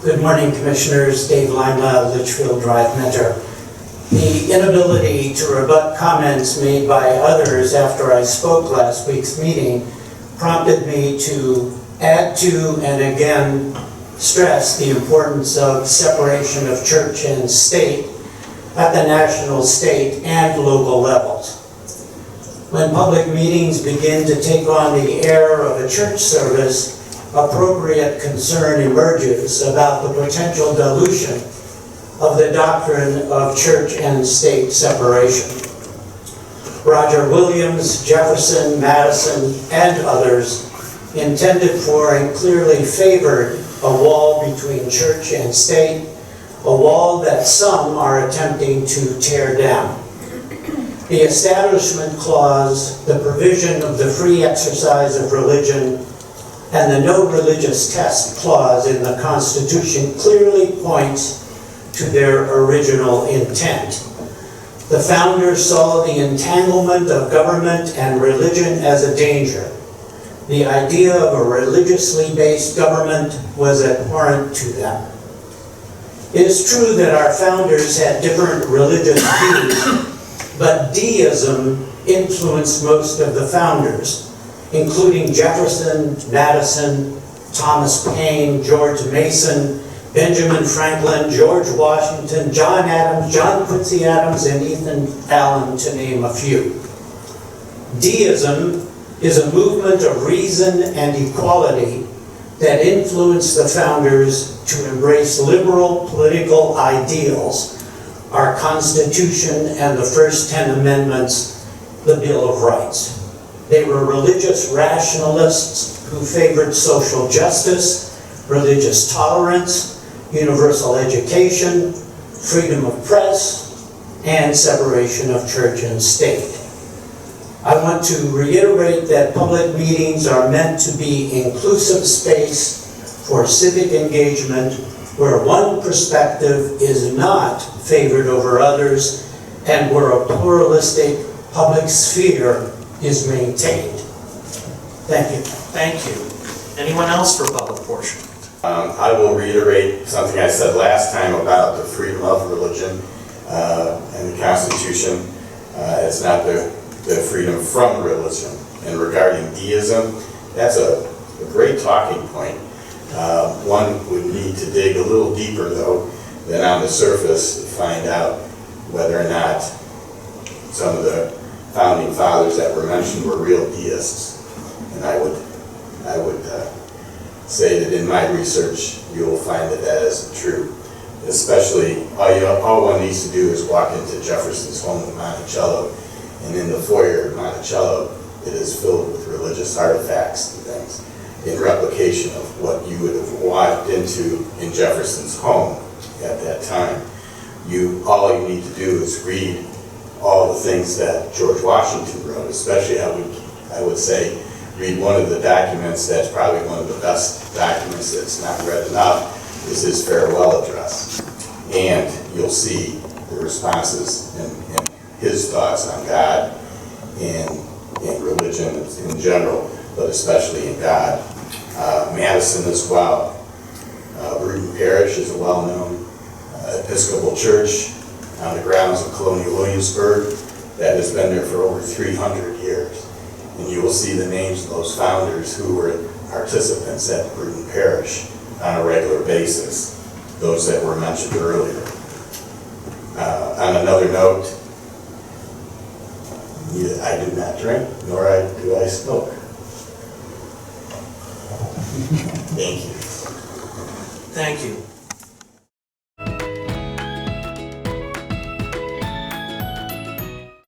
Good morning, Commissioners. Dave Lima, Litchfield Drive, Mentor. The inability to rebut comments made by others after I spoke last week's meeting prompted me to add to and again stress the importance of separation of church and state at the national, state, and local levels. When public meetings begin to take on the air of a church service, appropriate concern emerges about the potential dilution of the doctrine of church and state separation. Roger Williams, Jefferson, Madison, and others intended for and clearly favored a wall between church and state, a wall that some are attempting to tear down. The Establishment Clause, the provision of the free exercise of religion, and the No Religious Test Clause in the Constitution clearly points to their original intent. The founders saw the entanglement of government and religion as a danger. The idea of a religiously based government was abhorrent to them. It is true that our founders had different religious views, but deism influenced most of the founders, including Jefferson, Madison, Thomas Paine, George Mason, Benjamin Franklin, George Washington, John Adams, John Quincy Adams, and Ethan Allen, to name a few. Deism is a movement of reason and equality that influenced the founders to embrace liberal political ideals, our Constitution and the first 10 amendments, the Bill of Rights. They were religious rationalists who favored social justice, religious tolerance, universal education, freedom of press, and separation of church and state. I want to reiterate that public meetings are meant to be inclusive space for civic engagement where one perspective is not favored over others and where a pluralistic public sphere is maintained. Thank you. Thank you. Anyone else for public portion? I will reiterate something I said last time about the freedom of religion and the Constitution. It's not the freedom from religion. And regarding deism, that's a great talking point. One would need to dig a little deeper, though, than on the surface to find out whether or not some of the founding fathers that were mentioned were real deists. And I would say that in my research, you will find that that isn't true. Especially, all one needs to do is walk into Jefferson's home in Monticello, and in the foyer of Monticello, it is filled with religious artifacts and things in replication of what you would have walked into in Jefferson's home at that time. All you need to do is read all the things that George Washington wrote, especially I would say read one of the documents that's probably one of the best documents that's not read enough, is his farewell address. And you'll see the responses and his thoughts on God and religion in general, but especially in God. Madison as well. Bruton Parish is a well-known Episcopal church on the grounds of Colonial Williamsburg that has been there for over 300 years. And you will see the names of those founders who were participants at Bruton Parish on a regular basis, those that were mentioned earlier. On another note, I do not drink, nor do I smoke. Thank you. Thank you.